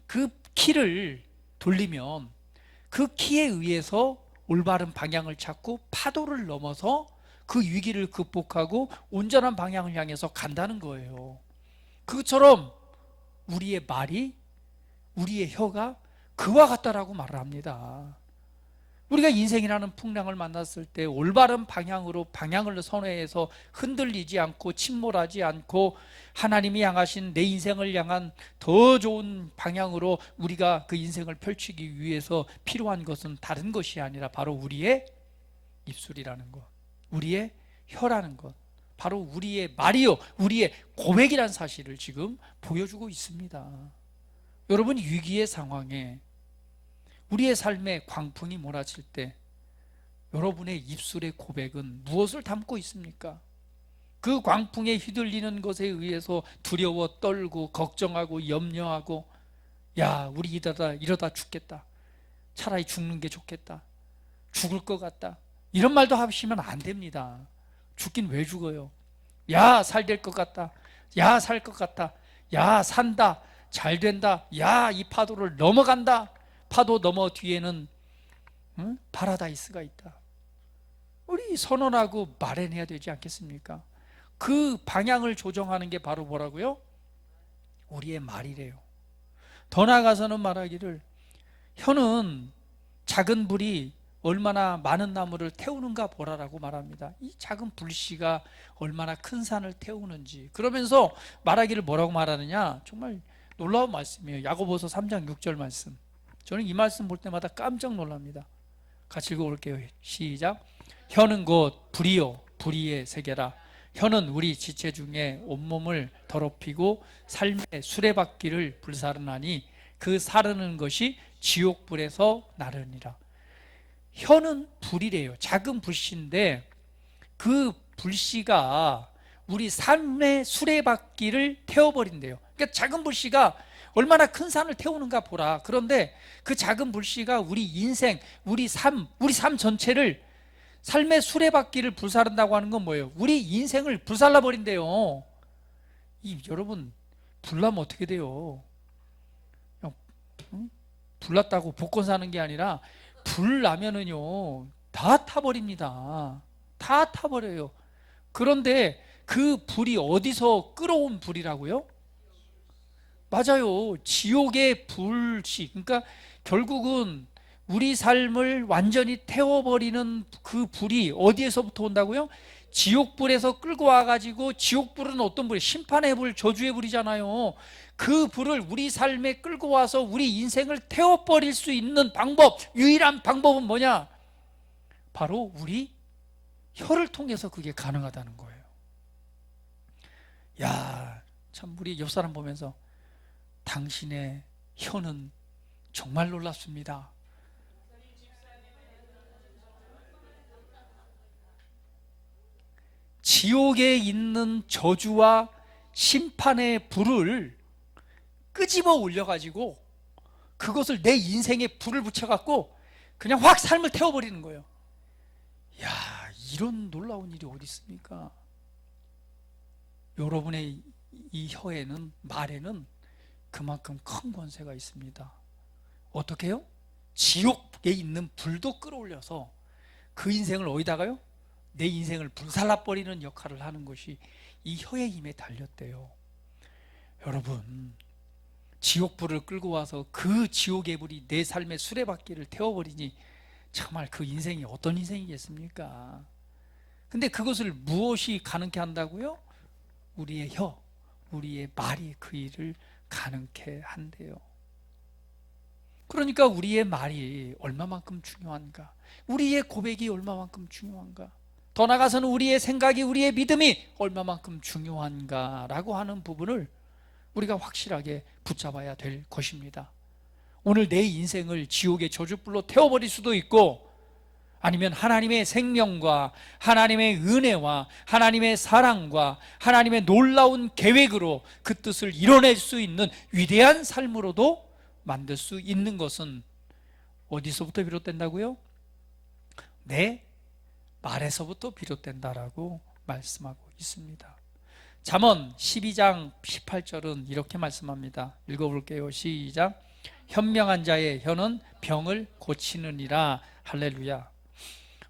그 키를 돌리면 그 키에 의해서 올바른 방향을 찾고 파도를 넘어서 그 위기를 극복하고 온전한 방향을 향해서 간다는 거예요. 그것처럼 우리의 말이, 우리의 혀가 그와 같다라고 말을 합니다. 우리가 인생이라는 풍랑을 만났을 때 올바른 방향으로 방향을 선회해서 흔들리지 않고 침몰하지 않고 하나님이 향하신 내 인생을 향한 더 좋은 방향으로 우리가 그 인생을 펼치기 위해서 필요한 것은 다른 것이 아니라 바로 우리의 입술이라는 것, 우리의 혀라는 것, 바로 우리의 말이요, 우리의 고백이라는 사실을 지금 보여주고 있습니다. 여러분, 위기의 상황에 우리의 삶에 광풍이 몰아칠 때 여러분의 입술의 고백은 무엇을 담고 있습니까? 그 광풍에 휘둘리는 것에 의해서 두려워 떨고 걱정하고 염려하고, 야, 우리 이러다 죽겠다, 차라리 죽는 게 좋겠다, 죽을 것 같다, 이런 말도 하시면 안 됩니다. 죽긴 왜 죽어요? 야, 살 될 것 같다, 야, 살 것 같다, 야, 산다, 잘 된다, 야, 이 파도를 넘어간다, 파도 너머 뒤에는 파라다이스가 있다. 우리 선언하고 말해내야 되지 않겠습니까? 그 방향을 조정하는 게 바로 뭐라고요? 우리의 말이래요. 더 나아가서는 말하기를, 혀는 작은 불이 얼마나 많은 나무를 태우는가 보라라고 말합니다. 이 작은 불씨가 얼마나 큰 산을 태우는지. 그러면서 말하기를 뭐라고 말하느냐, 정말 놀라운 말씀이에요. 야고보서 3장 6절 말씀. 저는 이 말씀 볼 때마다 깜짝 놀랍니다. 같이 읽어볼게요. 시작. 혀는 곧 불이요 불의의 세계라. 혀는 우리 지체 중에 온몸을 더럽히고 삶의 수레바퀴를 불사르나니 그 사르는 것이 지옥불에서 나르니라. 혀는 불이래요. 작은 불씨인데 그 불씨가 우리 삶의 수레바퀴를 태워버린대요. 그러니까 작은 불씨가 얼마나 큰 산을 태우는가 보라. 그런데 그 작은 불씨가 우리 인생, 우리 삶 전체를, 삶의 수레바퀴를 불사른다고 하는 건 뭐예요? 우리 인생을 불살라 버린대요. 여러분, 불나면 어떻게 돼요? 불났다고 복권 사는 게 아니라 불 나면은요 다 타버립니다. 다 타버려요. 그런데 그 불이 어디서 끌어온 불이라고요? 맞아요. 지옥의 불씨. 그러니까 결국은 우리 삶을 완전히 태워버리는 그 불이 어디에서부터 온다고요? 지옥불에서 끌고 와가지고, 지옥불은 어떤 불이에요? 심판의 불, 저주의 불이잖아요. 그 불을 우리 삶에 끌고 와서 우리 인생을 태워버릴 수 있는 방법, 유일한 방법은 뭐냐? 바로 우리 혀를 통해서 그게 가능하다는 거예요. 야, 참 우리 옆 사람 보면서 당신의 혀는 정말 놀랍습니다. 지옥에 있는 저주와 심판의 불을 끄집어 올려가지고 그것을 내 인생에 불을 붙여갖고 그냥 확 삶을 태워버리는 거예요. 야, 이런 놀라운 일이 어디 있습니까? 여러분의 이 혀에는, 말에는 그만큼 큰 권세가 있습니다. 어떻게 해요? 지옥에 있는 불도 끌어올려서 그 인생을 어디다가요? 내 인생을 불살라버리는 역할을 하는 것이 이 혀의 힘에 달렸대요. 여러분, 지옥불을 끌고 와서 그 지옥의 불이 내 삶의 수레바퀴를 태워버리니 정말 그 인생이 어떤 인생이겠습니까? 근데 그것을 무엇이 가능케 한다고요? 우리의 혀, 우리의 말이 그 일을 가능케 한대요. 그러니까 우리의 말이 얼마만큼 중요한가? 우리의 고백이 얼마만큼 중요한가? 더 나아가서는 우리의 생각이, 우리의 믿음이 얼마만큼 중요한가라고 하는 부분을 우리가 확실하게 붙잡아야 될 것입니다. 오늘 내 인생을 지옥의 저주불로 태워버릴 수도 있고, 아니면 하나님의 생명과 하나님의 은혜와 하나님의 사랑과 하나님의 놀라운 계획으로 그 뜻을 이뤄낼 수 있는 위대한 삶으로도 만들 수 있는 것은 어디서부터 비롯된다고요? 내 말에서부터 비롯된다라고 말씀하고 있습니다. 잠언 12장 18절은 이렇게 말씀합니다. 읽어볼게요. 시작. 현명한 자의 혀는 병을 고치느니라. 할렐루야.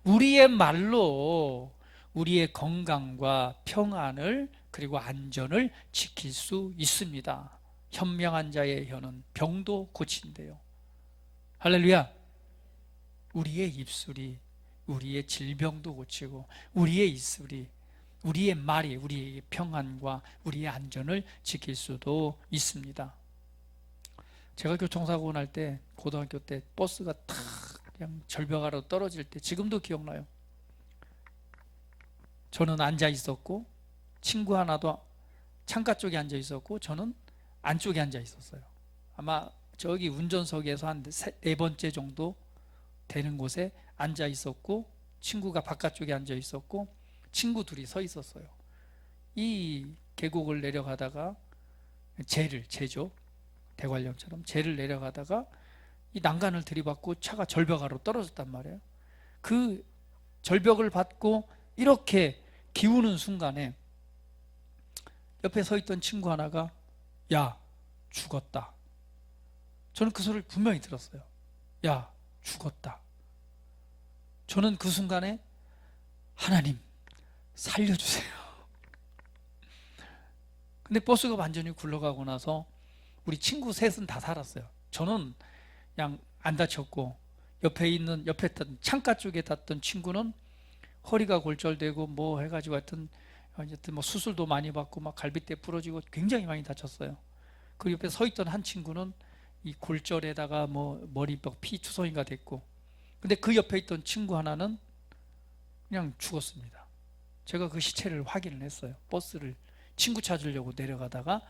우리의 말로 우리의 건강과 평안을, 그리고 안전을 지킬 수 있습니다. 현명한 자의 혀는 병도 고친대요. 할렐루야. 우리의 입술이 우리의 질병도 고치고, 우리의 입술이, 우리의 말이 우리의 평안과 우리의 안전을 지킬 수도 있습니다. 제가 교통사고 날 때, 고등학교 때 버스가 탁 그냥 절벽아로 떨어질 때 지금도 기억나요. 저는 앉아 있었고 친구 하나도 창가 쪽에 앉아 있었고 저는 안쪽에 앉아 있었어요. 아마 저기 운전석에서 한 네 번째 정도 되는 곳에 앉아 있었고, 친구가 바깥쪽에 앉아 있었고, 친구 둘이 서 있었어요. 이 계곡을 내려가다가 제죠, 대관령처럼 제를 내려가다가 이 난간을 들이받고 차가 절벽아로 떨어졌단 말이에요. 그 절벽을 받고 이렇게 기우는 순간에 옆에 서 있던 친구 하나가 야, 죽었다. 저는 그 소리를 분명히 들었어요. 야, 죽었다. 저는 그 순간에 하나님 살려주세요. 근데 버스가 완전히 굴러가고 나서 우리 친구 셋은 다 살았어요. 저는 그냥 안 다쳤고, 옆에 탔던 창가 쪽에 탔던 친구는 허리가 골절되고 뭐 해가지고 하여튼 뭐 수술도 많이 받고 막 갈비뼈 부러지고 굉장히 많이 다쳤어요. 그 옆에 서 있던 한 친구는 이 골절에다가 뭐 머리 피 투성이가 됐고, 근데 그 옆에 있던 친구 하나는 그냥 죽었습니다. 제가 그 시체를 확인을 했어요. 버스를 친구 찾으려고 내려가다가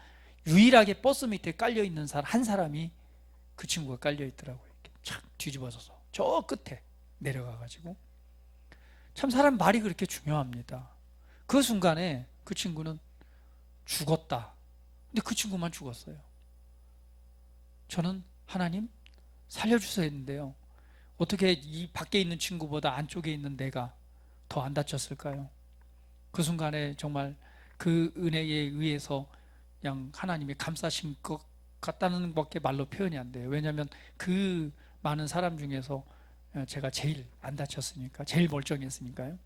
유일하게 버스 밑에 깔려있는 한 사람이 그 친구가 깔려있더라고요. 이렇게 착 뒤집어져서 저 끝에 내려가가지고. 참 사람 말이 그렇게 중요합니다. 그 순간에 그 친구는 죽었다. 근데 그 친구만 죽었어요. 저는 하나님 살려주셔야 했는데요, 어떻게 이 밖에 있는 친구보다 안쪽에 있는 내가 더 안 다쳤을까요? 그 순간에 정말 그 은혜에 의해서 그냥 하나님이 감싸신 것 같다는 것밖에 말로 표현이 안 돼요. 왜냐하면 그 많은 사람 중에서 제가 제일 안 다쳤으니까, 제일 멀쩡했으니까요.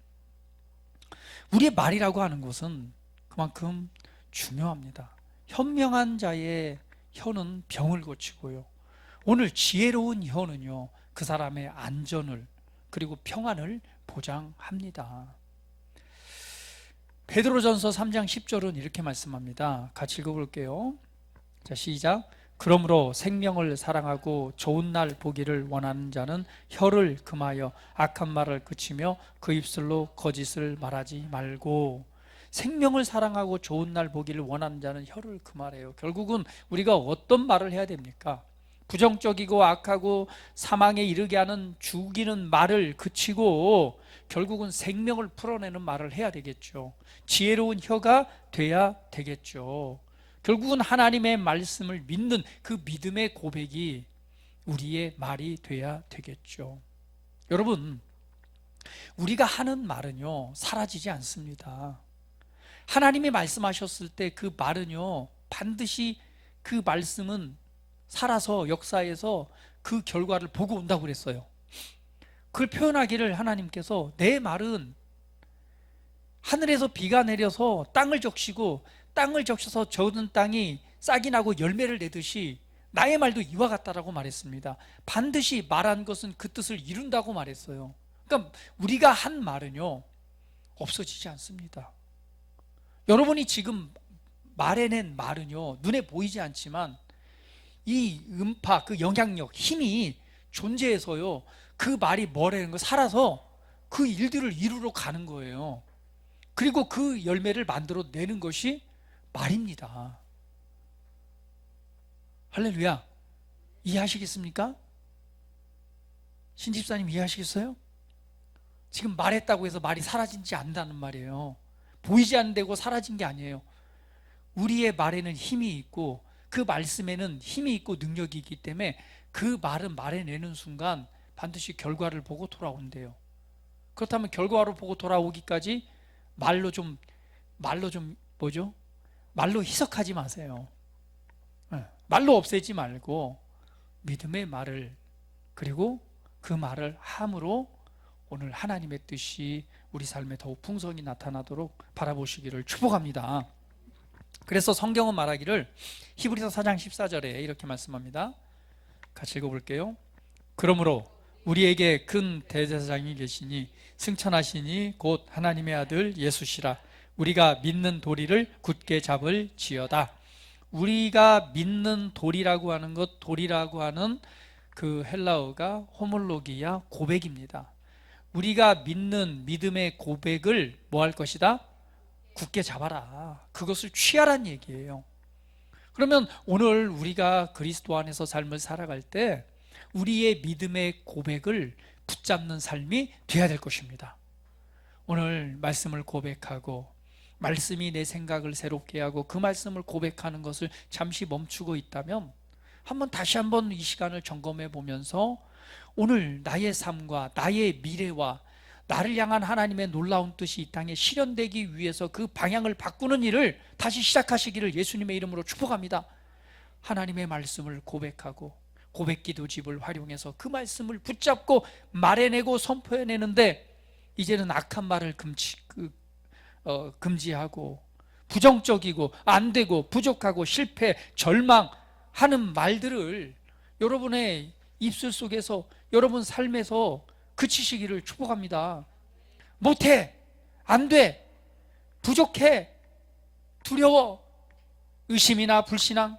우리의 말이라고 하는 것은 그만큼 중요합니다. 현명한 자의 혀는 병을 고치고요, 오늘 지혜로운 혀는요, 그 사람의 안전을 그리고 평안을 보장합니다. 베드로전서 3장 10절은 이렇게 말씀합니다. 같이 읽어볼게요. 자, 시작. 그러므로 생명을 사랑하고 좋은 날 보기를 원하는 자는 혀를 금하여 악한 말을 그치며 그 입술로 거짓을 말하지 말고. 생명을 사랑하고 좋은 날 보기를 원하는 자는 혀를 금하래요. 결국은 우리가 어떤 말을 해야 됩니까? 부정적이고 악하고 사망에 이르게 하는 죽이는 말을 그치고 결국은 생명을 풀어내는 말을 해야 되겠죠. 지혜로운 혀가 돼야 되겠죠. 결국은 하나님의 말씀을 믿는 그 믿음의 고백이 우리의 말이 돼야 되겠죠. 여러분, 우리가 하는 말은요, 사라지지 않습니다. 하나님이 말씀하셨을 때 그 말은요, 반드시 그 말씀은 살아서 역사에서 그 결과를 보고 온다고 그랬어요. 그걸 표현하기를 하나님께서 내 말은 하늘에서 비가 내려서 땅을 적시고 땅을 적셔서 젖은 땅이 싹이 나고 열매를 내듯이 나의 말도 이와 같다라고 말했습니다. 반드시 말한 것은 그 뜻을 이룬다고 말했어요. 그러니까 우리가 한 말은요, 없어지지 않습니다. 여러분이 지금 말해낸 말은요, 눈에 보이지 않지만 이 음파, 그 영향력, 힘이 존재해서요, 그 말이 뭐라는 거 살아서 그 일들을 이루러 가는 거예요. 그리고 그 열매를 만들어 내는 것이 말입니다. 할렐루야. 이해하시겠습니까? 신집사님 이해하시겠어요? 지금 말했다고 해서 말이 사라지지 않는다는 말이에요. 보이지 않는 데고 사라진 게 아니에요. 우리의 말에는 힘이 있고 그 말씀에는 힘이 있고 능력이 있기 때문에 그 말은 말해내는 순간 반드시 결과를 보고 돌아온대요. 그렇다면 결과로 보고 돌아오기까지 말로 좀 뭐죠? 말로 희석하지 마세요. 말로 없애지 말고 믿음의 말을, 그리고 그 말을 함으로 오늘 하나님의 뜻이 우리 삶에 더욱 풍성히 나타나도록 바라보시기를 축복합니다. 그래서 성경은 말하기를 히브리서 4장 14절에 이렇게 말씀합니다. 같이 읽어볼게요. 그러므로 우리에게 큰 대제사장이 계시니 승천하시니 곧 하나님의 아들 예수시라. 우리가 믿는 도리를 굳게 잡을지어다. 우리가 믿는 도리라고 하는 것, 도리라고 하는 그 헬라어가 호몰로기야, 고백입니다. 우리가 믿는 믿음의 고백을 뭐 할 것이다? 굳게 잡아라. 그것을 취하란 얘기예요. 그러면 오늘 우리가 그리스도 안에서 삶을 살아갈 때 우리의 믿음의 고백을 붙잡는 삶이 돼야 될 것입니다. 오늘 말씀을 고백하고 말씀이 내 생각을 새롭게 하고 그 말씀을 고백하는 것을 잠시 멈추고 있다면 다시 한번 이 시간을 점검해 보면서 오늘 나의 삶과 나의 미래와 나를 향한 하나님의 놀라운 뜻이 이 땅에 실현되기 위해서 그 방향을 바꾸는 일을 다시 시작하시기를 예수님의 이름으로 축복합니다. 하나님의 말씀을 고백하고 고백기도집을 활용해서 그 말씀을 붙잡고 말해내고 선포해내는데, 이제는 악한 말을 금지하고 부정적이고 안되고 부족하고 실패, 절망하는 말들을 여러분의 입술 속에서, 여러분 삶에서 그치시기를 축복합니다. 못해, 안돼, 부족해, 두려워, 의심이나 불신앙,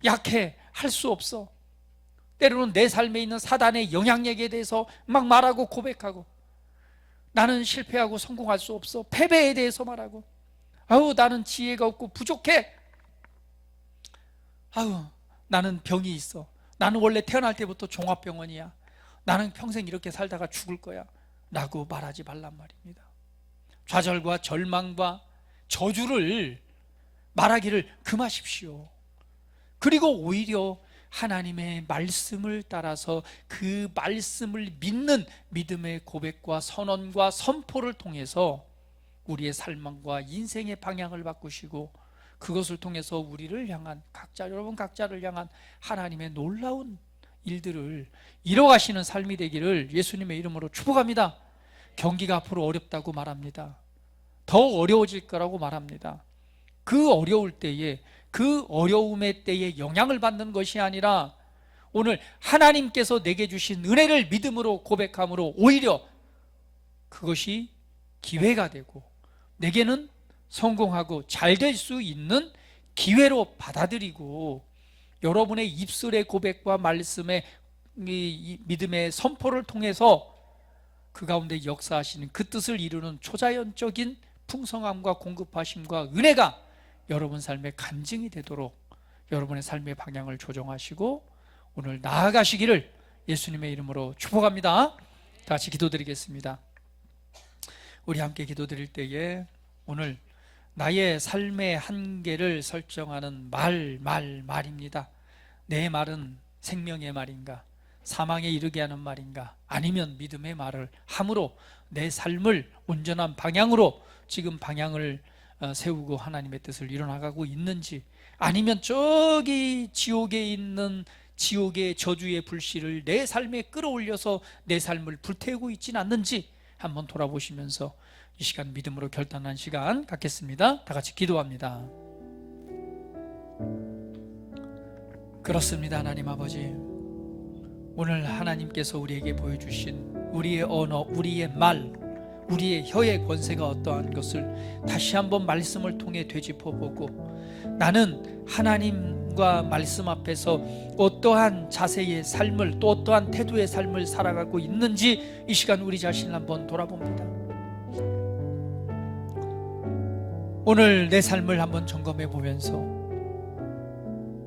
약해, 할 수 없어. 때로는 내 삶에 있는 사단의 영향력에 대해서 막 말하고 고백하고, 나는 실패하고 성공할 수 없어, 패배에 대해서 말하고, 나는 지혜가 없고 부족해, 나는 병이 있어, 나는 원래 태어날 때부터 종합병원이야, 나는 평생 이렇게 살다가 죽을 거야 라고 말하지 말란 말입니다. 좌절과 절망과 저주를 말하기를 금하십시오. 그리고 오히려 하나님의 말씀을 따라서 그 말씀을 믿는 믿음의 고백과 선언과 선포를 통해서 우리의 삶과 인생의 방향을 바꾸시고, 그것을 통해서 우리를 향한 여러분 각자를 향한 하나님의 놀라운 일들을 이뤄가시는 삶이 되기를 예수님의 이름으로 축복합니다. 경기가 앞으로 어렵다고 말합니다. 더 어려워질 거라고 말합니다. 그 어려울 때에, 그 어려움의 때에 영향을 받는 것이 아니라 오늘 하나님께서 내게 주신 은혜를 믿음으로 고백함으로 오히려 그것이 기회가 되고 내게는 성공하고 잘 될 수 있는 기회로 받아들이고, 여러분의 입술의 고백과 말씀의 이 믿음의 선포를 통해서 그 가운데 역사하시는 그 뜻을 이루는 초자연적인 풍성함과 공급하심과 은혜가 여러분 삶의 간증이 되도록 여러분의 삶의 방향을 조정하시고 오늘 나아가시기를 예수님의 이름으로 축복합니다. 다 같이 기도드리겠습니다. 우리 함께 기도드릴 때에 오늘 나의 삶의 한계를 설정하는 말입니다. 내 말은 생명의 말인가, 사망에 이르게 하는 말인가, 아니면 믿음의 말을 함으로 내 삶을 온전한 방향으로 지금 방향을 세우고 하나님의 뜻을 이뤄나가고 있는지, 아니면 저기 지옥에 있는 지옥의 저주의 불씨를 내 삶에 끌어올려서 내 삶을 불태우고 있지는 않는지 한번 돌아보시면서 이 시간 믿음으로 결단한 시간 갖겠습니다. 다 같이 기도합니다. 그렇습니다. 하나님 아버지, 오늘 하나님께서 우리에게 보여주신 우리의 언어, 우리의 말, 우리의 혀의 권세가 어떠한 것을 다시 한번 말씀을 통해 되짚어보고, 나는 하나님과 말씀 앞에서 어떠한 자세의 삶을, 또 어떠한 태도의 삶을 살아가고 있는지 이 시간 우리 자신을 한번 돌아봅니다. 오늘 내 삶을 한번 점검해 보면서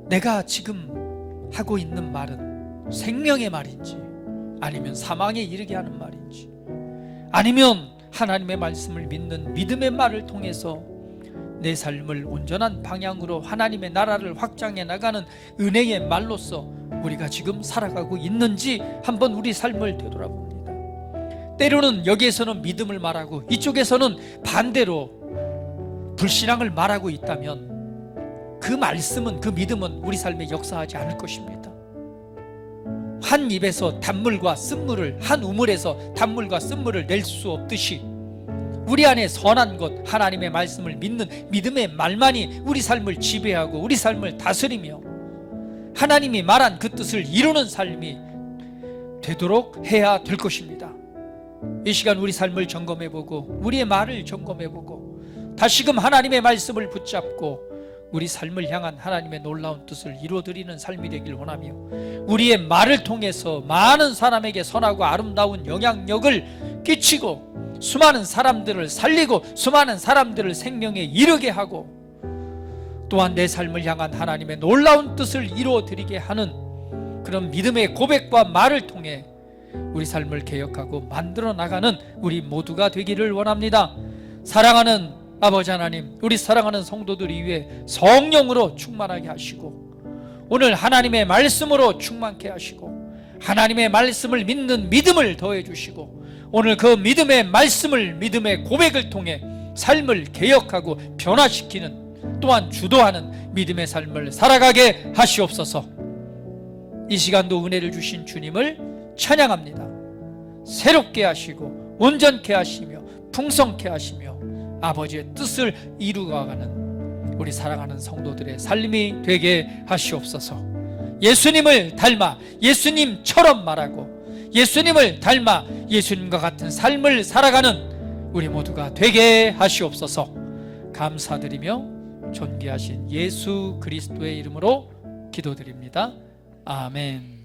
내가 지금 하고 있는 말은 생명의 말인지, 아니면 사망에 이르게 하는 말인지, 아니면 하나님의 말씀을 믿는 믿음의 말을 통해서 내 삶을 온전한 방향으로 하나님의 나라를 확장해 나가는 은혜의 말로서 우리가 지금 살아가고 있는지 한번 우리 삶을 되돌아봅니다. 때로는 여기에서는 믿음을 말하고 이쪽에서는 반대로 불신앙을 말하고 있다면 그 말씀은, 그 믿음은 우리 삶에 역사하지 않을 것입니다. 한 입에서 단물과 쓴물을, 한 우물에서 단물과 쓴물을 낼 수 없듯이 우리 안에 선한 것, 하나님의 말씀을 믿는 믿음의 말만이 우리 삶을 지배하고 우리 삶을 다스리며 하나님이 말한 그 뜻을 이루는 삶이 되도록 해야 될 것입니다. 이 시간 우리 삶을 점검해보고 우리의 말을 점검해보고 다시금 하나님의 말씀을 붙잡고 우리 삶을 향한 하나님의 놀라운 뜻을 이루어드리는 삶이 되길 원하며, 우리의 말을 통해서 많은 사람에게 선하고 아름다운 영향력을 끼치고 수많은 사람들을 살리고 수많은 사람들을 생명에 이르게 하고, 또한 내 삶을 향한 하나님의 놀라운 뜻을 이루어드리게 하는 그런 믿음의 고백과 말을 통해 우리 삶을 개혁하고 만들어 나가는 우리 모두가 되기를 원합니다. 사랑하는 아버지 하나님, 우리 사랑하는 성도들이 위해 성령으로 충만하게 하시고 오늘 하나님의 말씀으로 충만케 하시고 하나님의 말씀을 믿는 믿음을 더해 주시고 오늘 그 믿음의 말씀을, 믿음의 고백을 통해 삶을 개혁하고 변화시키는, 또한 주도하는 믿음의 삶을 살아가게 하시옵소서. 이 시간도 은혜를 주신 주님을 찬양합니다. 새롭게 하시고 온전케 하시며 풍성케 하시며 아버지의 뜻을 이루어가는 우리 사랑하는 성도들의 삶이 되게 하시옵소서. 예수님을 닮아 예수님처럼 말하고 예수님을 닮아 예수님과 같은 삶을 살아가는 우리 모두가 되게 하시옵소서. 감사드리며 존귀하신 예수 그리스도의 이름으로 기도드립니다. 아멘.